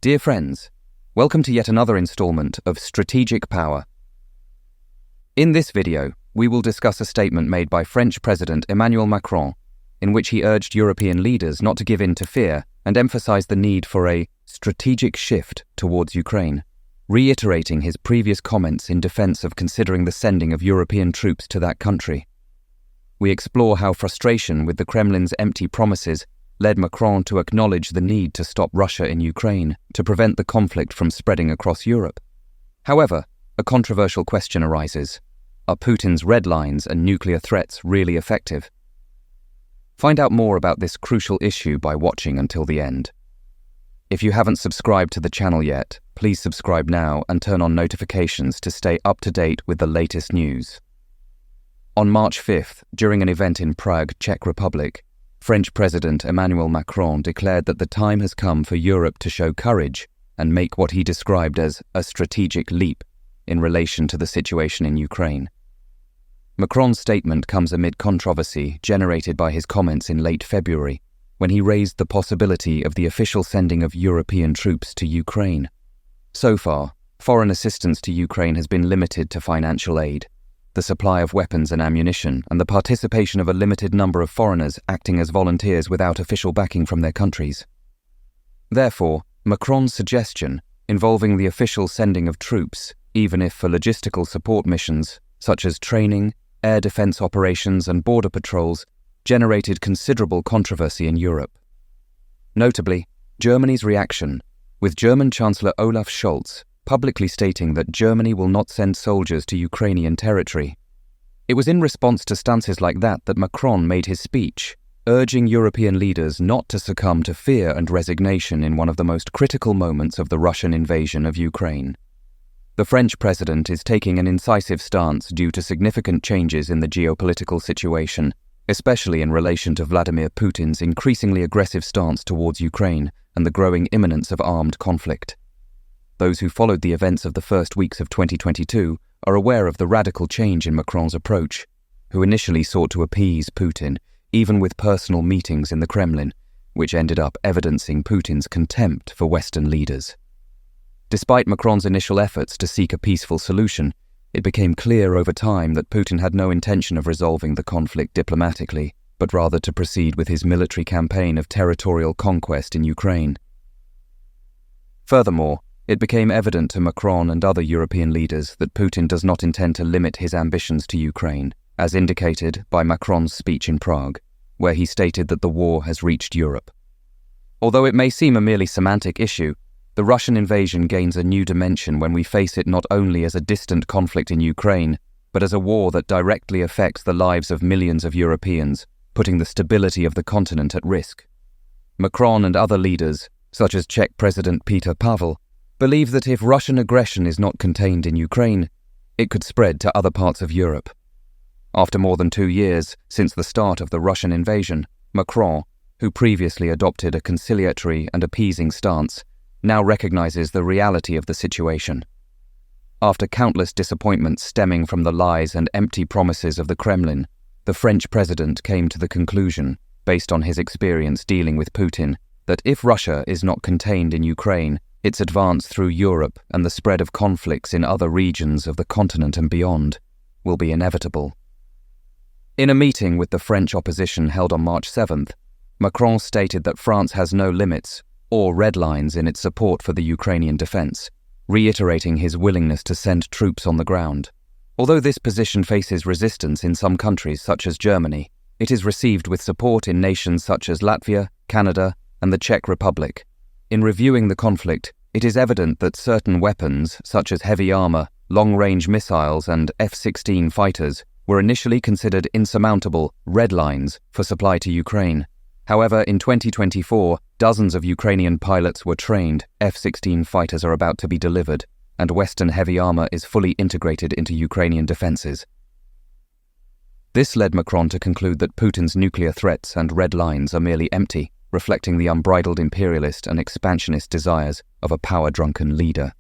Dear friends, welcome to yet another installment of Strategic Power. In this video, we will discuss a statement made by French President Emmanuel Macron, in which he urged European leaders not to give in to fear and emphasized the need for a strategic shift towards Ukraine, reiterating his previous comments in defense of considering the sending of European troops to that country. We explore how frustration with the Kremlin's empty promises led Macron to acknowledge the need to stop Russia in Ukraine to prevent the conflict from spreading across Europe. However, a controversial question arises. Are Putin's red lines and nuclear threats really effective? Find out more about this crucial issue by watching until the end. If you haven't subscribed to the channel yet, please subscribe now and turn on notifications to stay up to date with the latest news. On March 5th, during an event in Prague, Czech Republic, French President Emmanuel Macron declared that the time has come for Europe to show courage and make what he described as a strategic leap in relation to the situation in Ukraine. Macron's statement comes amid controversy generated by his comments in late February, when he raised the possibility of the official sending of European troops to Ukraine. So far, foreign assistance to Ukraine has been limited to financial aid, the supply of weapons and ammunition, and the participation of a limited number of foreigners acting as volunteers without official backing from their countries. Therefore, Macron's suggestion, involving the official sending of troops, even if for logistical support missions, such as training, air defense operations and border patrols, generated considerable controversy in Europe. Notably, Germany's reaction, with German Chancellor Olaf Scholz publicly stating that Germany will not send soldiers to Ukrainian territory. It was in response to stances like that Macron made his speech, urging European leaders not to succumb to fear and resignation in one of the most critical moments of the Russian invasion of Ukraine. The French president is taking an incisive stance due to significant changes in the geopolitical situation, especially in relation to Vladimir Putin's increasingly aggressive stance towards Ukraine and the growing imminence of armed conflict. Those who followed the events of the first weeks of 2022 are aware of the radical change in Macron's approach, who initially sought to appease Putin, even with personal meetings in the Kremlin, which ended up evidencing Putin's contempt for Western leaders. Despite Macron's initial efforts to seek a peaceful solution, it became clear over time that Putin had no intention of resolving the conflict diplomatically, but rather to proceed with his military campaign of territorial conquest in Ukraine. Furthermore, it became evident to Macron and other European leaders that Putin does not intend to limit his ambitions to Ukraine, as indicated by Macron's speech in Prague, where he stated that the war has reached Europe. Although it may seem a merely semantic issue, the Russian invasion gains a new dimension when we face it not only as a distant conflict in Ukraine, but as a war that directly affects the lives of millions of Europeans, putting the stability of the continent at risk. Macron and other leaders, such as Czech President Petr Pavel, believe that if Russian aggression is not contained in Ukraine, it could spread to other parts of Europe. After more than 2 years since the start of the Russian invasion, Macron, who previously adopted a conciliatory and appeasing stance, now recognizes the reality of the situation. After countless disappointments stemming from the lies and empty promises of the Kremlin, the French president came to the conclusion, based on his experience dealing with Putin, that if Russia is not contained in Ukraine, its advance through Europe and the spread of conflicts in other regions of the continent and beyond will be inevitable. In a meeting with the French opposition held on March 7th, Macron stated that France has no limits or red lines in its support for the Ukrainian defense, reiterating his willingness to send troops on the ground. Although this position faces resistance in some countries such as Germany, it is received with support in nations such as Latvia, Canada, and the Czech Republic. In reviewing the conflict, it is evident that certain weapons, such as heavy armor, long-range missiles, and F-16 fighters, were initially considered insurmountable red lines for supply to Ukraine. However, in 2024, dozens of Ukrainian pilots were trained, F-16 fighters are about to be delivered, and Western heavy armor is fully integrated into Ukrainian defenses. This led Macron to conclude that Putin's nuclear threats and red lines are merely empty, reflecting the unbridled imperialist and expansionist desires of a power-drunken leader.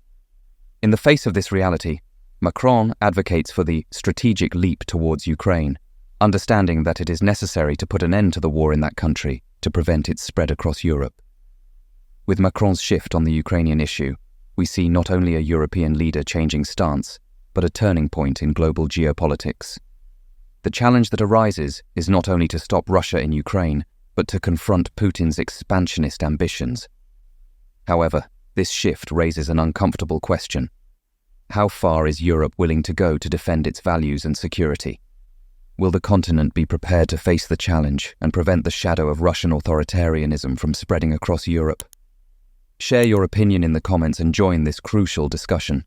In the face of this reality, Macron advocates for the strategic leap towards Ukraine, understanding that it is necessary to put an end to the war in that country to prevent its spread across Europe. With Macron's shift on the Ukrainian issue, we see not only a European leader changing stance, but a turning point in global geopolitics. The challenge that arises is not only to stop Russia in Ukraine, but to confront Putin's expansionist ambitions. However, this shift raises an uncomfortable question. How far is Europe willing to go to defend its values and security? Will the continent be prepared to face the challenge and prevent the shadow of Russian authoritarianism from spreading across Europe? Share your opinion in the comments and join this crucial discussion.